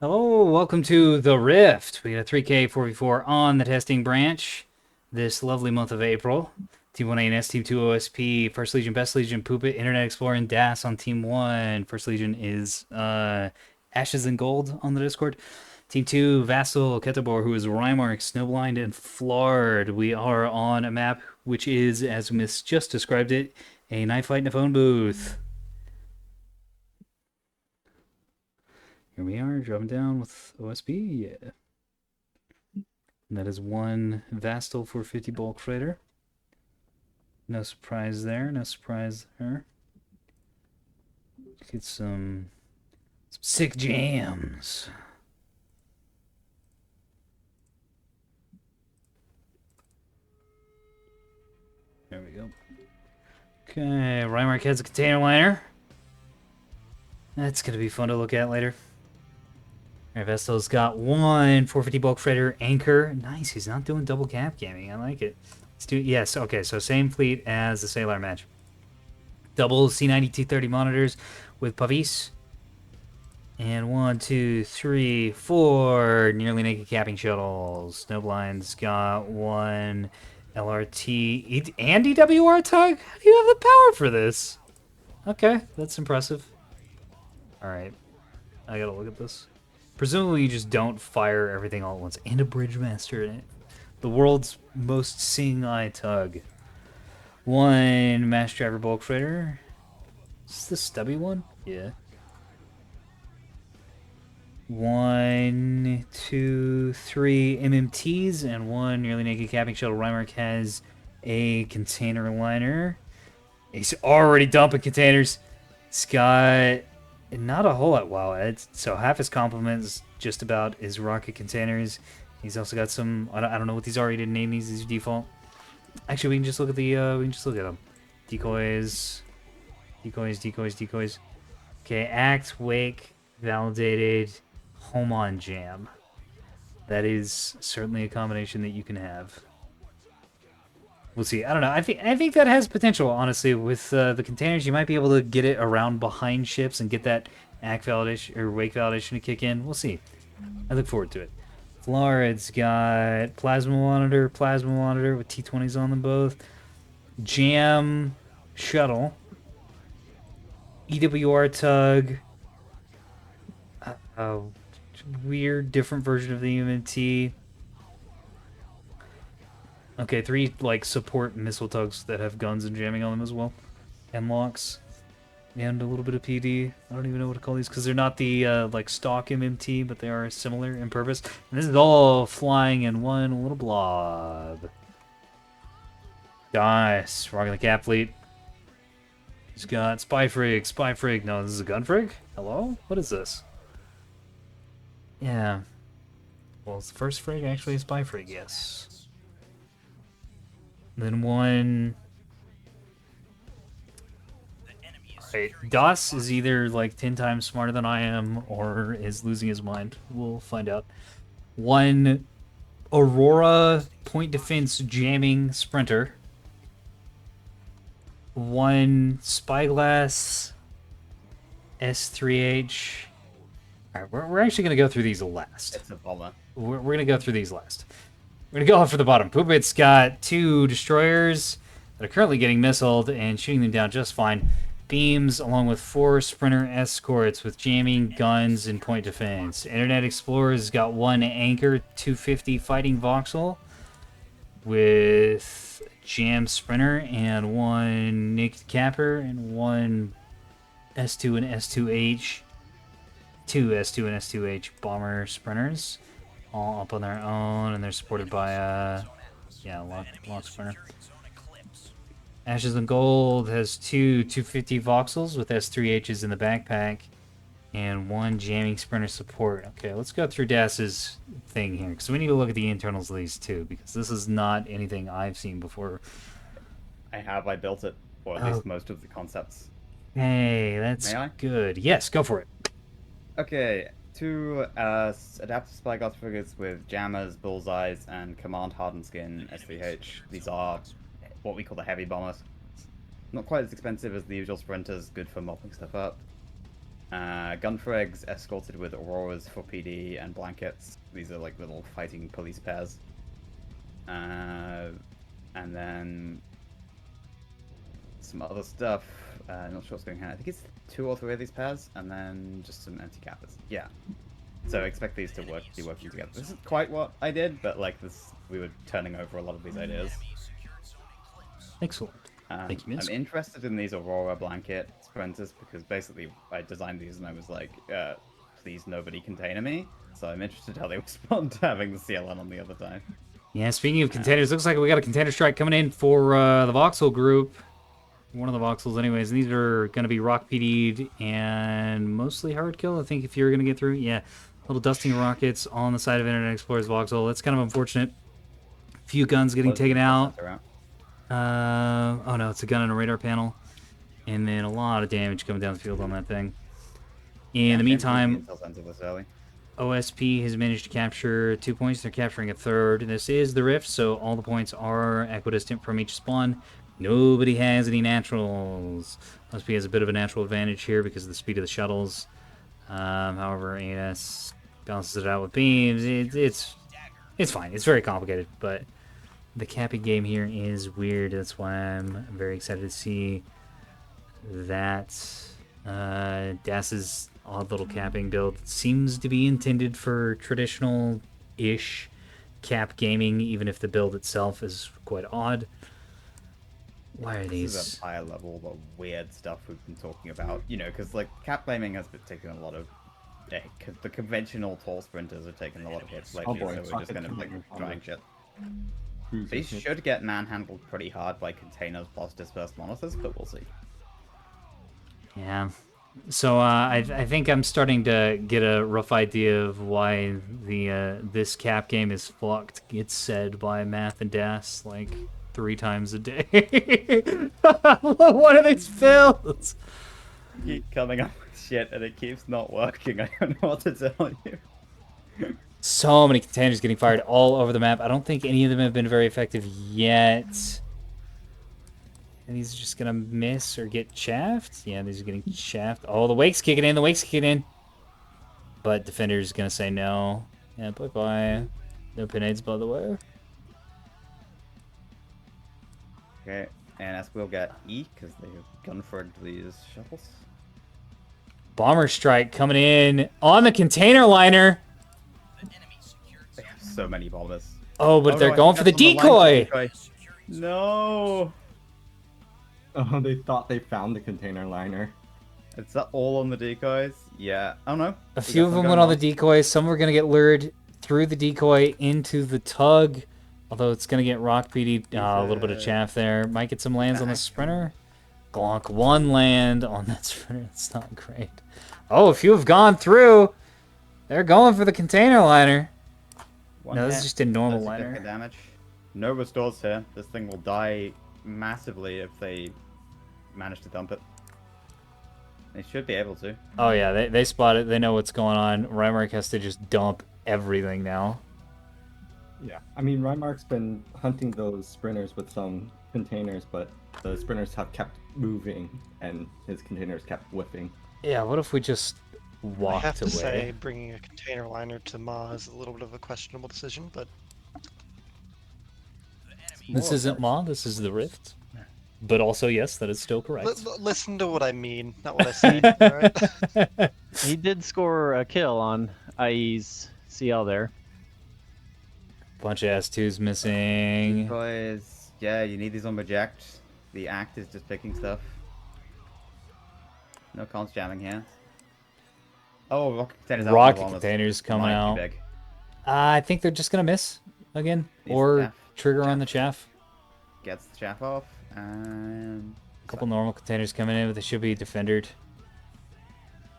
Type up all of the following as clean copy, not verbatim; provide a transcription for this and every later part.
Hello, welcome to The Rift. We got a 3K 4v4 on the testing branch this lovely month of April. Team 1 ANS, Team 2 OSP, First Legion, Best Legion, Poop It, Internet Explorer, and DAS on Team 1. First Legion is Ashes and Gold on the Discord. Team 2, Vassal, Kettlebor, who is Rymark, Snowblind, and Flard. We are on a map which is, as Miss just described it, a knife fight in a phone booth. Here we are, dropping down with OSP. Yeah. And that is one Vastal 450 bulk freighter. No surprise there. No surprise there. Get some sick jams. There we go. Okay, Rymark has a container liner. That's going to be fun to look at later. Alright, Vestal's got one 450 bulk freighter anchor. Nice, he's not doing double cap camming. I like it. He's doing, yes, okay, so same fleet as the Sailor match. Double C90 T30 monitors with Pavis. And 1, 2, 3, 4 nearly naked capping shuttles. Snowblind's got one LRT and EWR tug? How do you have the power for this? Okay, that's impressive. Alright, I gotta look at this. Presumably you just don't fire everything all at once. And a bridge master in it. The world's most seeing eye tug. One mass driver bulk freighter. Is this the stubby one? Yeah. 1, 2, 3 MMTs and one nearly naked capping shuttle. Rymark has a container liner. He's already dumping containers. He's got not a whole lot. Wow, so half his complement is just about his rocket containers. He's also got some. I don't know what these are. He didn't name these. These are default. Actually, we can just look at the. We can just look at them. Decoys, decoys. Okay, act, wake, validated, home on jam. That is certainly a combination that you can have. We'll see. I don't know. I think that has potential. Honestly, with the containers, you might be able to get it around behind ships and get that act validation or wake validation to kick in. We'll see. I look forward to it. Florid's got plasma monitor with T20s on them both. Jam shuttle. EWR tug. A weird, different version of the UMT. Okay, 3 like support missile tugs that have guns and jamming on them as well, and locks, and a little bit of PD. I don't even know what to call these because they're not the like stock MMT, but they are similar in purpose. And this is all flying in one little blob. Nice, rocking the cap fleet. He's got spy frig. No, this is a gun frig. Hello, what is this? Yeah. Well, it's the first frig actually a spy frig. Yes. Then one. Right, Das is either like 10 times smarter than I am or is losing his mind. We'll find out. One Aurora point defense jamming sprinter. One Spyglass S3H. Alright, we're actually going to go through these last. It's a bomber. We're going to go through these last. We're going to go off for the bottom. Poopit's got 2 destroyers that are currently getting missiled and shooting them down just fine. Beams, along with 4 sprinter escorts with jamming, guns, and point defense. Internet Explorer's got 1 anchor 250 fighting voxel with jam sprinter and 1 naked capper and 1 S2 and S2H. 2 S2 and S2H bomber sprinters. All up on their own, and they're supported by lock sprinter. Ashes and Gold has 2 250 voxels with S3Hs in the backpack and 1 jamming sprinter support. Okay, let's go through DAS's thing here because we need to look at the internals of these too because this is not anything I've seen before. I built it, or at least most of the concepts. Hey, that's good. Yes, go for it. Okay, 2 adaptive spyglass frigates with jammers, bullseyes, and command hardened skin SVH. These are what we call the heavy bombers. Not quite as expensive as the usual sprinters, good for mopping stuff up. Gunfregs escorted with Auroras for PD and blankets. These are like little fighting police pairs. And then some other stuff. Not sure what's going on. I think it's 2 or 3 of these pairs, and then just some empty cappers. Yeah. So expect these to be working together. This isn't quite what I did, but like this, we were turning over a lot of these ideas. Excellent. Thank you, Miss. I'm interested in these Aurora blanket sprinters because basically I designed these and I was like, please nobody container me. So I'm interested how they respond to having the CLN on the other side. Yeah, speaking of containers, looks like we got a container strike coming in for the Voxel group. One of the Voxels anyways. And these are going to be rock PD'd and mostly hard kill, I think, if you're going to get through. Yeah, little dusting rockets on the side of Internet Explorer's Voxel. That's kind of unfortunate. A few guns getting taken out. Oh no, it's a gun and a radar panel. And then a lot of damage coming down the field on that thing. In the meantime, OSP has managed to capture 2 points. They're capturing a third. This is the Rift, so all the points are equidistant from each spawn. Nobody has any naturals. OSP has a bit of a natural advantage here because of the speed of the shuttles. However, AS balances it out with beams. It's fine. It's very complicated, but the capping game here is weird. That's why I'm very excited to see that DAS's odd little capping build seems to be intended for traditional-ish cap gaming, even if the build itself is quite odd. Why are these? This is a higher level of weird stuff we've been talking about, you know, because like cap gaming has been taking a lot of. The conventional tall sprinters have taken a lot of hits lately, so we're just kind of like trying shit. These should get manhandled pretty hard by containers plus dispersed monitors, but we'll see. Yeah. So I think I'm starting to get a rough idea of why the this cap game is fucked. It's said by Math and Das like 3 times a day. What are these builds? Keep coming up with shit and it keeps not working. I don't know what to tell you. So many containers getting fired all over the map. I don't think any of them have been very effective yet. And these are just gonna miss or get chaffed. Yeah, these are getting chaffed. Oh, the wake's kicking in. The wake's kicking in. But defender's gonna say no. Yeah, bye-bye. No pinades, by the way. Okay, and as we'll get E, because they gunfrigged these shuttles. Bomber strike coming in on the container liner. They have so many bombers. Oh, but they're going for the decoy. No. Oh, they thought they found the container liner. Is that all on the decoys? Yeah. Oh no. A few of them went on the decoys. Some were going to get lured through the decoy into the tug. Although it's going to get rock PD. A little bit of chaff there. Might get some lands on the sprinter. Glonk, 1 land on that sprinter. That's not great. Oh, a few have gone through. They're going for the container liner. No, this is just a normal liner. Damage. No restores here. This thing will die massively if they manage to dump it. They should be able to. Oh yeah, they spot it. They know what's going on. Rymark has to just dump everything now. Yeah, I mean, Rymark's been hunting those sprinters with some containers, but the sprinters have kept moving, and his containers kept whiffing. Yeah, what if we just walked away? I have to say, bringing a container liner to Ma is a little bit of a questionable decision, but... This isn't Ma, this is the Rift. But also, yes, that is still correct. Listen to what I mean, not what I say. Right? He did score a kill on IE's CL there. Bunch of S2s missing. Boys, yeah, you need these on reject. The act is just picking stuff. No cons jamming here. Oh, rocket containers out. Rocket containers coming out. I think they're just gonna miss again, or trigger on the chaff. Gets the chaff off, and a couple normal containers coming in, but they should be defendered.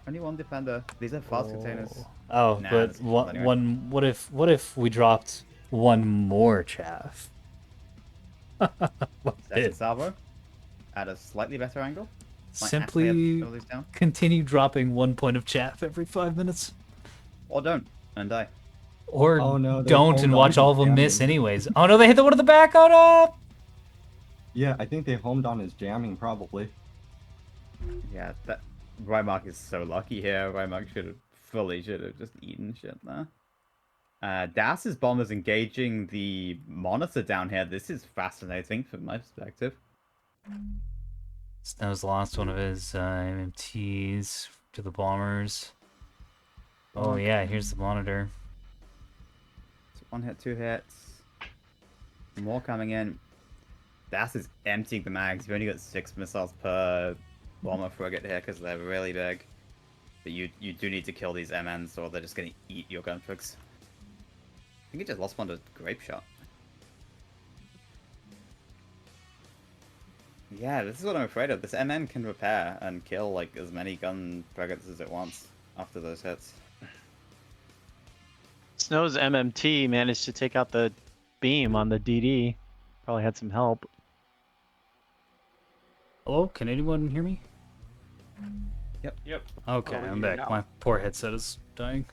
Only 1 defender. These are fast containers. Oh, nah, but one. What if we dropped 1 more chaff? Second salvo at a slightly better angle. Simply continue dropping 1 point of chaff every 5 minutes. Or don't, and die. Or don't and watch all of them miss anyways. Oh no, they hit the one at the back. Oh no! Yeah, I think they homed on his jamming, probably. Yeah, that Rymark is so lucky here. Rymark should have just eaten shit there. Das's bomb is engaging the monitor down here. This is fascinating from my perspective. Snow's lost one of his MMTs to the bombers. Oh yeah, here's the monitor. So 1 hit, 2 hits. More coming in. Das is emptying the mags. You've only got 6 missiles per bomber frigate here because they're really big. But you do need to kill these MNs or they're just going to eat your gunfrigs. I think he just lost one to Grape Shot. Yeah, this is what I'm afraid of. This MN can repair and kill like as many gun frigates as it wants after those hits. Snow's MMT managed to take out the beam on the DD. Probably had some help. Hello, can anyone hear me? Yep. Okay, Oh, I'm you back. now. My poor headset is dying.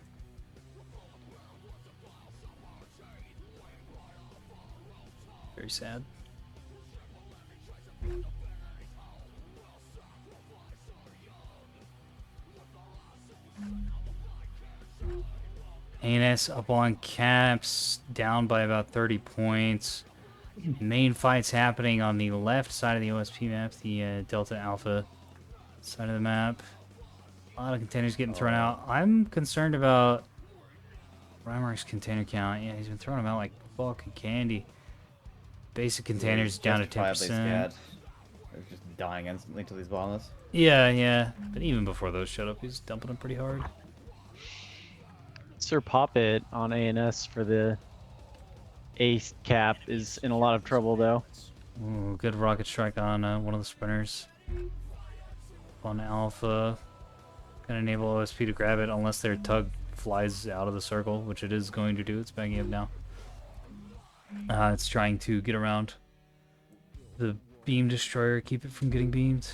Very sad. ANS up on caps, down by about 30 points. Main fight's happening on the left side of the OSP map, the Delta Alpha side of the map. A lot of containers getting thrown out. I'm concerned about Rymark's container count. Yeah, he's been throwing them out like fucking candy. Basic containers down to 10%. Scared. They're just dying instantly to these bombers. Yeah. But even before those showed up, he's dumping them pretty hard. Sir Poppet on ANS for the ace cap is in a lot of trouble though. Ooh, good rocket strike on one of the sprinters. On Alpha. Gonna enable OSP to grab it unless their tug flies out of the circle, which it is going to do. It's backing up now. It's trying to get around the beam destroyer, keep it from getting beamed.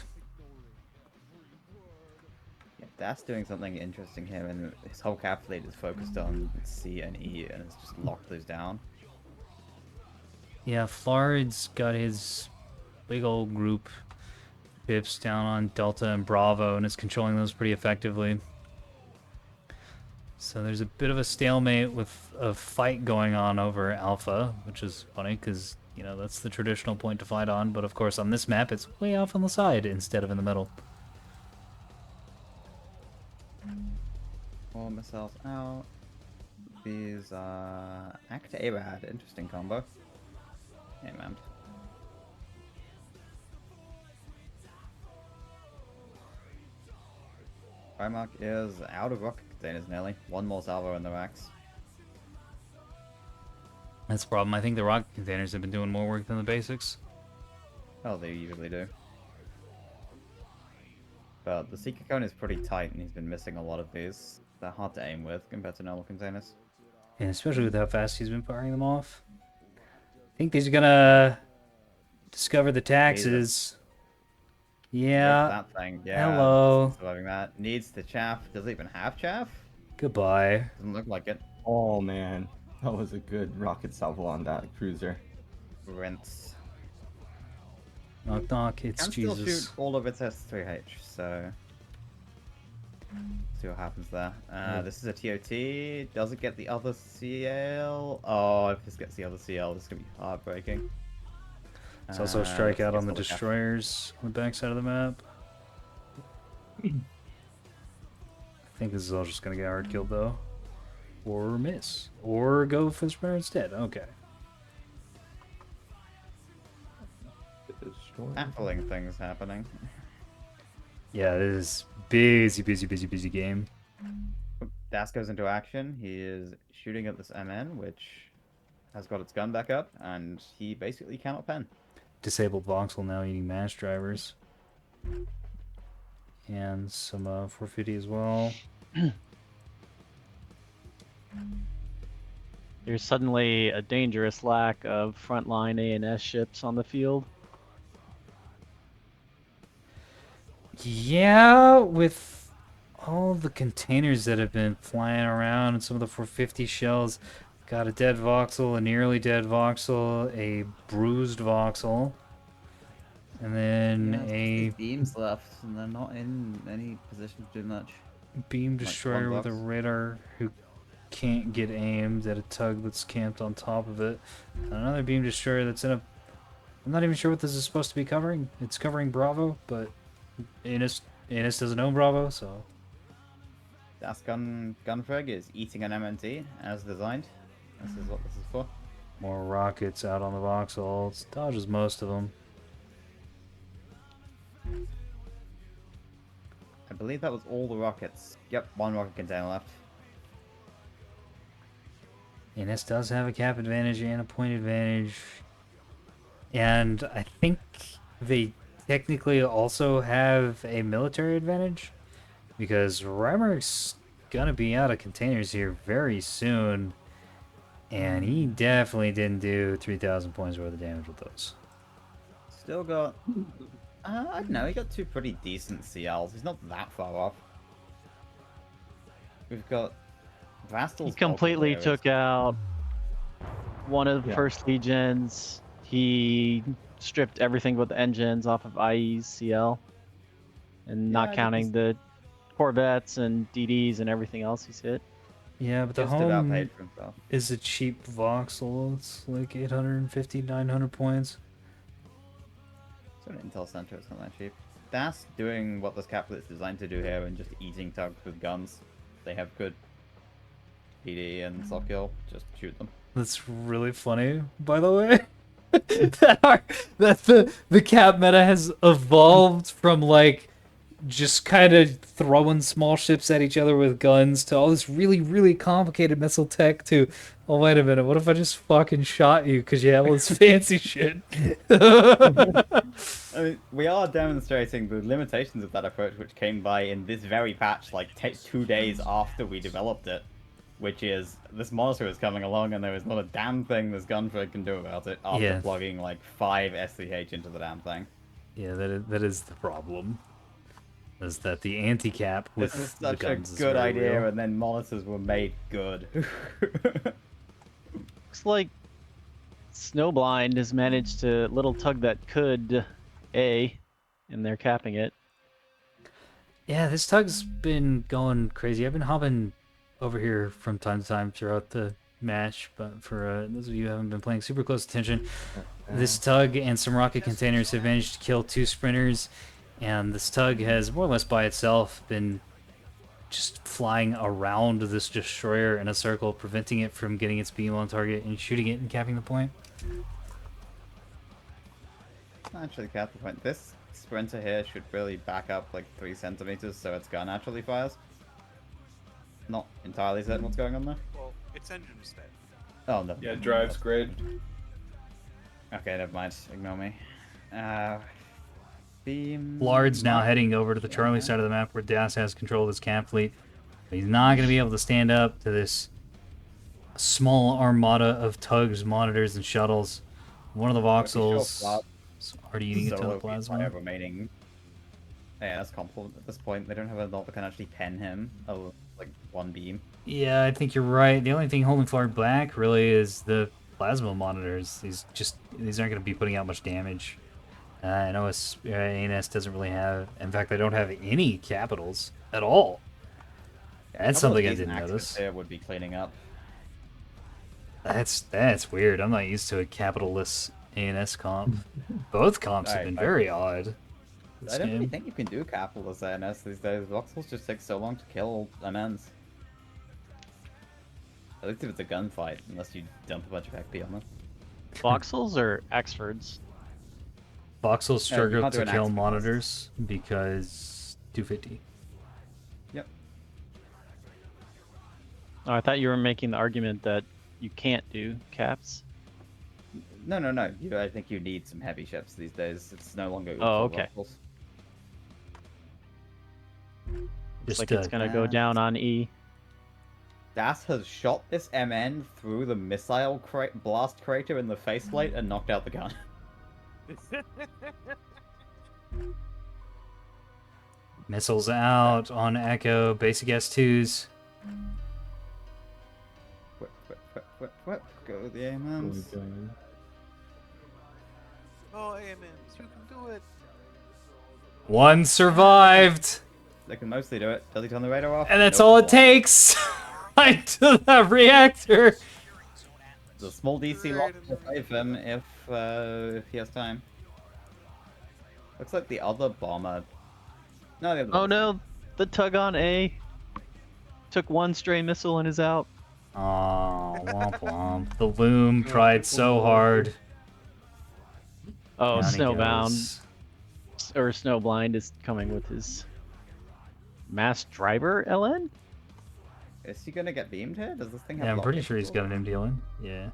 Yeah, that's doing something interesting here, and his whole cap fleet is focused on C and E, and it's just locked those down. Yeah, Florid's got his big old group pips down on Delta and Bravo, and is controlling those pretty effectively. So there's a bit of a stalemate with a fight going on over Alpha, which is funny because, you know, that's the traditional point to fight on. But of course, on this map, it's way off on the side instead of in the middle. 4 missiles out. These are Act Arad. Interesting combo. Hey, man. Primarch is out of rocket containers nearly. 1 more salvo in the racks. That's the problem. I think the rocket containers have been doing more work than the basics. Oh, they usually do. But the Seeker Cone is pretty tight, and he's been missing a lot of these. They're hard to aim with compared to normal containers. And especially with how fast he's been firing them off. I think these are gonna discover the taxes. Yeah. That thing, yeah. Hello. Surviving that. Needs the chaff. Does it even have chaff? Goodbye. Doesn't look like it. Oh man, that was a good rocket salvo on that cruiser. Rinse. Knock knock. It's Can still Jesus. shoot all of its S3H, so see what happens there. This is a TOT. Does it get the other CL? Oh, if this gets the other CL, this is gonna be heartbreaking. It's also a strikeout on the Let's get destroyers on the back side of the map. I think this is all just gonna get hard killed though. Or miss. Or go for the sprinter instead. Okay. baffling things happening. Yeah, this is busy game. Das goes into action. He is shooting at this MN, which has got its gun back up, and he basically cannot pen. Disabled voxel now eating mash drivers. And some 450 as well. There's suddenly a dangerous lack of frontline ANS ships on the field. Yeah, with all the containers that have been flying around and some of the 450 shells. Got a dead voxel, a nearly dead voxel, a bruised voxel. And then Yeah, a there's beams left, and they're not in any position to do much. beam Like destroyer one with a box. radar who can't get aimed at a tug that's camped on top of it. Another beam destroyer that's in a... I'm not even sure what this is supposed to be covering. It's covering Bravo, but Anus doesn't own Bravo, so... Das Gunfrag is eating an MNT as designed. This is what this is for. More rockets out on the voxels. Dodges most of them. I believe that was all the rockets. Yep, one rocket container left. Anus does have a cap advantage and a point advantage. And I think they technically also have a military advantage. Because Reimer's gonna be out of containers here very soon. And he definitely didn't do 3,000 points worth of damage with those. Still got... I don't know, he got two pretty decent CLs. He's not that far off. We've got... Vastal's He completely took out one of the Yeah. first legions. He stripped everything but the engines off of IE's CL. And Yeah, I not think counting he's- the Corvettes and DDs and everything else he's hit. Yeah, but the Just about home paid for himself. is a cheap voxel. It's like 850, 900 points. So an Intel Center, it's not that cheap. Das doing what this capitul's designed to do here and just eating tugs with guns. They have good PD and soft kill, just shoot them. That's really funny, by the way. that the cap meta has evolved from like just kind of throwing small ships at each other with guns to all this really, really complicated missile tech to, oh, wait a minute, what if I just fucking shot you because you have all this fancy shit? I mean, we are demonstrating the limitations of that approach, which came by in this very patch, like 2 days after we developed it. Which is, this monster is coming along and there is not a damn thing this Gunfrag can do about it after Yeah. plugging like 5 SCH into the damn thing. Yeah, that is the problem. Is that the anti-cap with This is the such a guns is good very idea, real. and then monitors were made good. Looks like Snowblind has managed to little tug that could A, and they're capping it. Yeah, this tug's been going crazy. I've been hopping over here from time to time throughout the match, but for those of you who haven't been paying super close attention, this tug and some rocket containers have managed to kill 2 sprinters, and this tug has more or less by itself been just flying around this destroyer in a circle, preventing it from getting its beam on target and shooting it and capping the point. Actually, cap the point. This sprinter here should really back up like 3 centimeters so its gun actually fires. Not entirely certain what's going on there. Well, it's engine state. Oh, no. Yeah, drive's great. Okay, never mind. Ignore me. Beam... Lard's now Mark- heading over to the Charlie side of the map where Das has control of his camp fleet. But he's not going to be able to stand up to this small armada of tugs, monitors, and shuttles. One of the voxels is already eating a ton Solo of plasma. fire remaining. Yeah, that's compliment at this point. They don't have a lot that can actually pen him. Oh, like 1 beam. Yeah, I think you're right. The only thing holding Flard back really is the plasma monitors. These aren't going to be putting out much damage. I know ANS doesn't really have. In fact, they don't have any capitals at all. That's something I didn't notice. Here would be cleaning up. That's weird. I'm not used to a capitalless ANS comp. Both comps have been very odd. I don't really think you can do capitalist ANS these days. Voxels just take so long to kill MNs. At least if it's a gunfight, unless you dump a bunch of XP on them. Voxels or Axfords? Voxels struggle can't do to an kill axe monitors because 250. Yep. Oh, I thought you were making the argument that you can't do caps. No. I think you need some heavy ships these days. It's no longer. Oh, okay. Voxels. Looks like it's gonna go down on E. Das has shot this MN through the missile blast crater in the faceplate and knocked out the gun. Missiles out on Echo, basic S2s. Whip. Go with the AMMs. Oh, AMMs, you can do it. One survived, They can mostly do it. Does he turn the radar off? and that's Nope. all it takes. Right to the reactor. The small DC lock will save him if he has time. Looks like the other bomber. No, the other Oh bomber's no, the tug on A took one stray missile and is out. Oh, womp womp. The loom tried so hard. Oh, Down he Snowbound goes. or Snowblind is coming with his mass driver LN. Is he gonna get beamed here? Does this thing have Yeah, I'm pretty lock sure he's got an MD in. Yeah.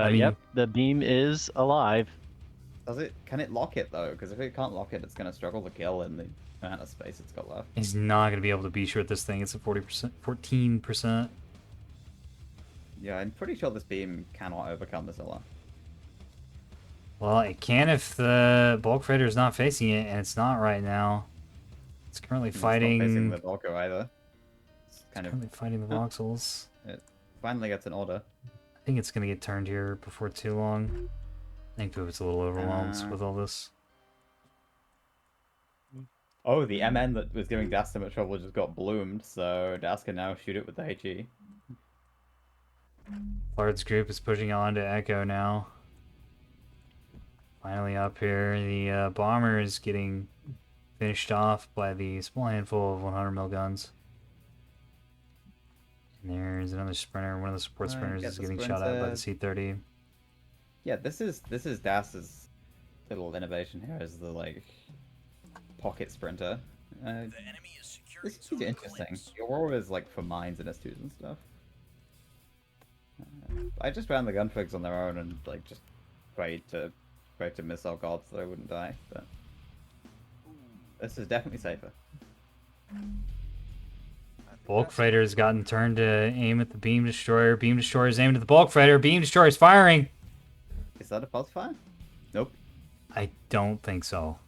mean- Yep, the beam is alive. Does it? Can it lock it though? Because if it can't lock it, it's gonna struggle to kill in the amount of space it's got left. He's not going to be able to be sure at this thing. It's a 14%. Yeah, I'm pretty sure this beam cannot overcome this LR. Well, it can if the bulk freighter is not facing it, and it's not right now. It's currently It's not facing fighting. the Volko either. It's kind of Currently fighting the voxels. finally gets an order. I think it's going to get turned here before too long. I think Poop's a little overwhelmed with all this. Oh, the MN that was giving Das so much trouble just got bloomed, so Das can now shoot it with the HE. Bard's group is pushing on to Echo now. Finally up here, the bomber is getting finished off by the small handful of 100 mil guns. And there's another sprinter. One of the support Right, sprinters get is the getting shot at by the sprinter. C-30. Yeah, this is Das's little innovation here, is the like pocket sprinter. This is interesting. Your Aurora is like for mines and S2s and stuff. I just ran the gunfigs on their own and like just prayed to missile gods so I wouldn't die, but this is definitely safer. Bulk freighter's gotten turned to aim at the beam destroyer. Beam destroyer's aimed at the bulk freighter. Beam destroyer's firing. Is that a pulse fire? Nope. I don't think so.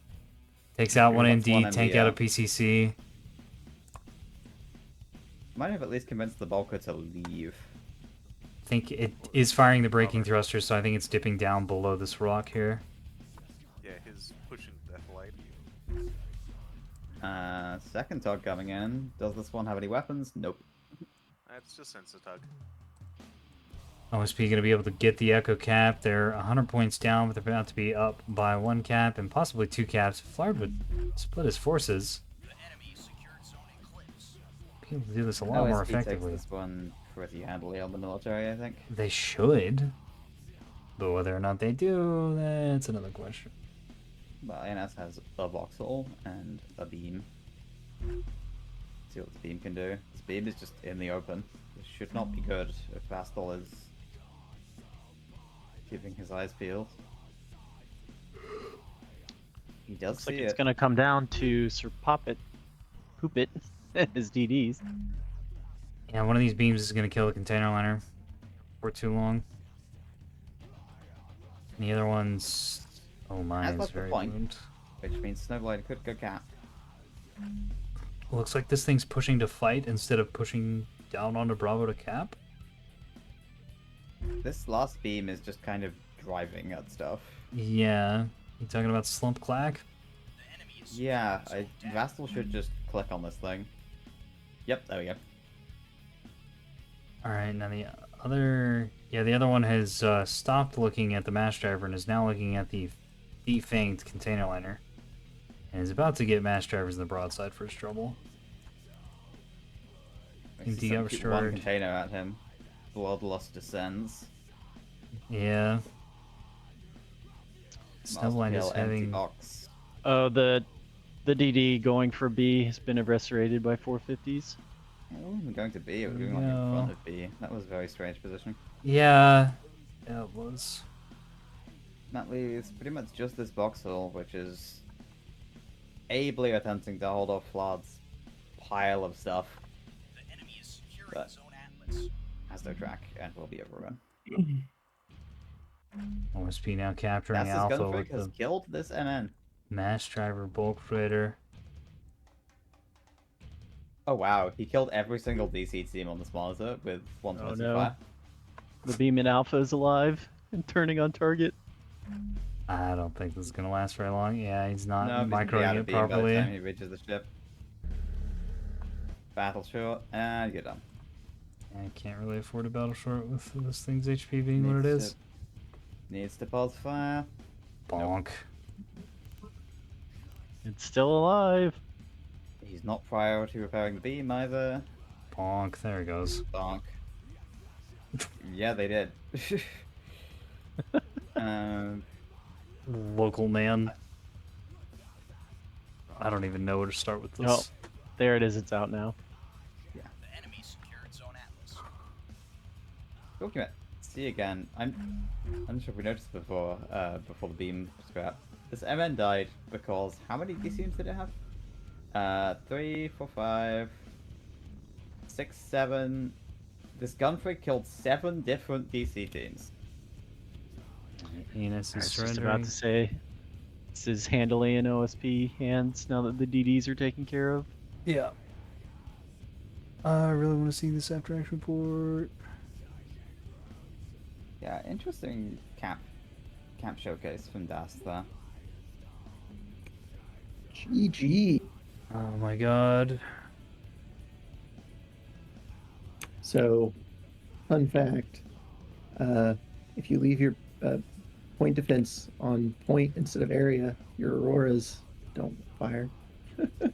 Takes out one That's one MD, tank MD, out yeah. a PCC. Might have at least convinced the Bulker to leave. I think it is firing the braking thrusters, so I think it's dipping down below this rock here. Yeah, his pushing death light. Second tug coming in. Does this one have any weapons? Nope. That's just sensor tug. OSP going to be able to get the Echo cap. They're 100 points down, but they're about to be up by 1 cap and possibly 2 caps. Flard would split his forces. Be able to do this a lot more OSP effectively. takes this one pretty handily on the military, I think. They should. But whether or not they do, that's another question. But INS has a voxel and a beam. See what this beam can do. This beam is just in the open. This should not be good if Bastel is giving his eyes peeled. He does Looks like see it's it. gonna come down to Sir Poppet, Poop It, his DDs. Yeah, one of these beams is going to kill the container liner for too long. And the other one's... Oh, mine's left the very point. bloomed. Which means Snowblind could go cap. Looks like this thing's pushing to fight instead of pushing down onto Bravo to cap. This last beam is just kind of driving at stuff. Yeah. You talking about Slump Clack? Yeah, Vastal should just click on this thing. Yep, there we go. Alright, now the other... Yeah, the other one has stopped looking at the mass driver and is now looking at the defanged container liner. And is about to get mass drivers in the broadside for his trouble. I see MD got some cute one restored. container at him. Bloodlust descends. Yeah. Must Snowblind is kill empty having... box. Oh, the DD going for B has been eviscerated by 450s. It wasn't going to be, it was going like No. in front of B. That was a very strange position. Yeah. Yeah, it was. That leaves pretty much just this voxel, which is ably attempting to hold off Flard's pile of stuff. But has no track and will be overrun. OSP now capturing Das's Alpha gunfrig with has the killed this MN. mass driver bulk freighter. Oh wow, he killed every single DC team on this monitor with 125. The beam in Alpha is alive and turning on target. I don't think this is gonna last very long. Yeah, he's not No, he's gonna be out microing of it beam by the properly. time he reaches the ship. Battle short, and you're done. I can't really afford a battle short with this thing's HP being what it is. Needs to pulse fire. Bonk. It's still alive. He's not priority repairing the beam either. Bonk. There it goes. Bonk. Yeah, they did. um, Local man. I don't even know where to start with this. Oh, there it is. It's out now. talking about see again. I'm not sure if we noticed before before the beam scrap. This MN died because how many DC teams did it have? 3, 4, 5, 6, 7. This gunfrag killed 7 different DC teams. Enos I is was just about surrendering. to say, this is handily in OSP hands now that the DDs are taken care of. Yeah. I really want to see this after action report. Yeah, interesting camp showcase from Das there. GG. Oh my god. So, fun fact: if you leave your point defense on point instead of area, your auroras don't fire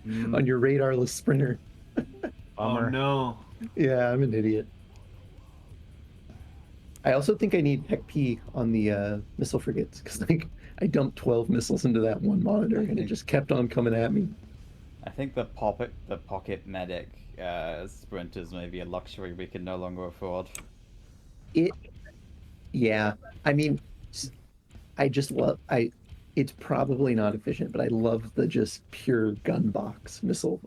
on your radarless sprinter. Oh Bummer. no. Yeah, I'm an idiot. I also think I need Tech P on the missile frigates because like I dumped 12 missiles into that one monitor and it just kept on coming at me. I think the pocket medic sprinters may be a luxury we can no longer afford. Yeah, I mean, I just love it's probably not efficient, but I love the just pure gun box missile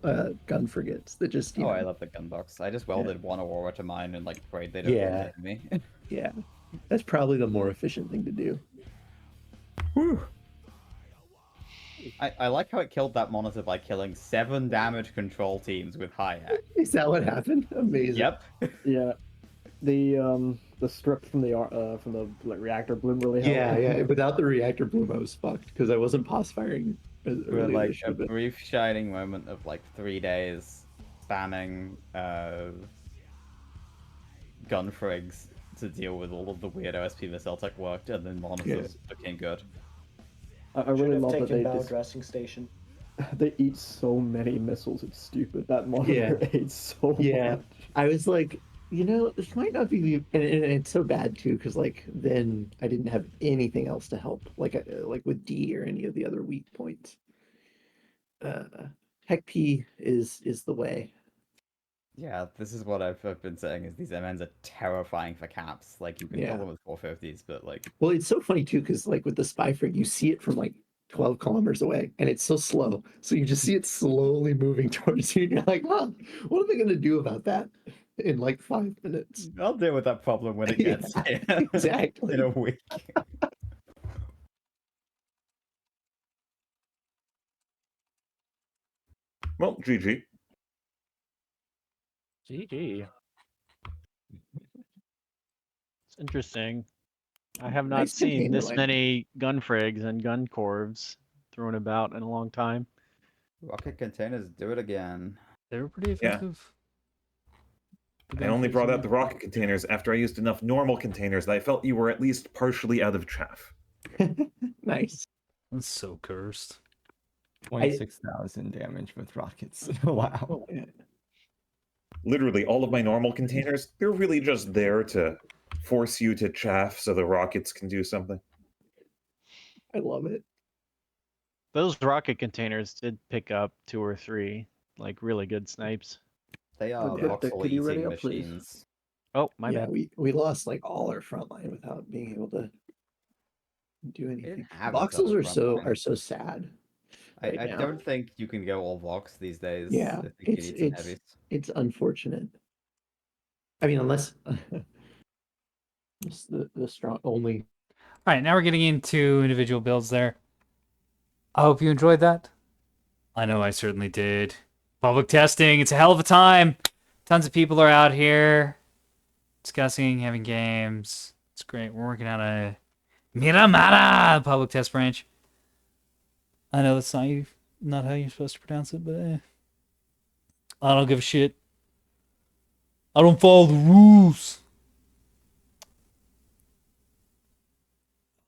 gun frigates that just I love the gun box. I just welded one Aurora to mine and like prayed they don't Yeah. hit me. yeah, that's probably the more efficient thing to do. I like how it killed that monitor by killing 7 damage control teams with high hack. Is that what happened? Amazing. Yep. Yeah, the strip from the like, reactor bloom really helped. Yeah. Without the reactor bloom, I was fucked because I wasn't pause firing as For early as I like should a have been. brief shining moment of like 3 days spamming gun frigs to deal with all of the weird OSP missile tech worked, and then monitors became good. I really love that taken they bow just dressing station. they eat so many missiles. It's stupid. That monitor ate so Yeah, much. I was like, this might not be, and it's so bad too, because like then I didn't have anything else to help, like with D or any of the other weak points. Tech P is the way. Yeah, this is what I've been saying is these MNs are terrifying for caps. Like you can kill them with 450s, but like Well, it's so funny too, because like with the spy frig, you see it from like 12 kilometers away, and it's so slow. So you just see it slowly moving towards you, and you're like, huh, what are they gonna do about that in like 5 minutes? I'll deal with that problem when it gets here. Exactly. In a week. Well, GG. GG. It's interesting. I have not Nice seen container this line. many gun frigs and gun corvs thrown about in a long time. Rocket containers, do it again. They were pretty effective. I only brought out the rocket containers after I used enough normal containers that I felt you were at least partially out of chaff. Nice. That's so cursed. 26,000 damage with rockets. Wow. Literally, all of my normal containers, they're really just there to force you to chaff so the rockets can do something. I love it. Those rocket containers did pick up 2 or 3, like really good snipes. They are voxel could you ready eating up, please? machines. Oh, my Yeah, bad. we lost like all our front line without being able to do anything. have a ton Voxels of are front so line. are so sad. right I now. don't think you can go all Vox these days. Yeah, I think you need some heavies. it's unfortunate. I mean, unless just the strong only. All right, now we're getting into individual builds there. I hope you enjoyed that. I know I certainly did. Public testing, it's a hell of a time. Tons of people are out here discussing, having games. It's great. We're working on a Miramara public test branch. I know that's not how you're supposed to pronounce it, but I don't give a shit. I don't follow the rules.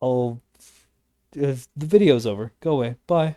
The video's over. Go away. Bye.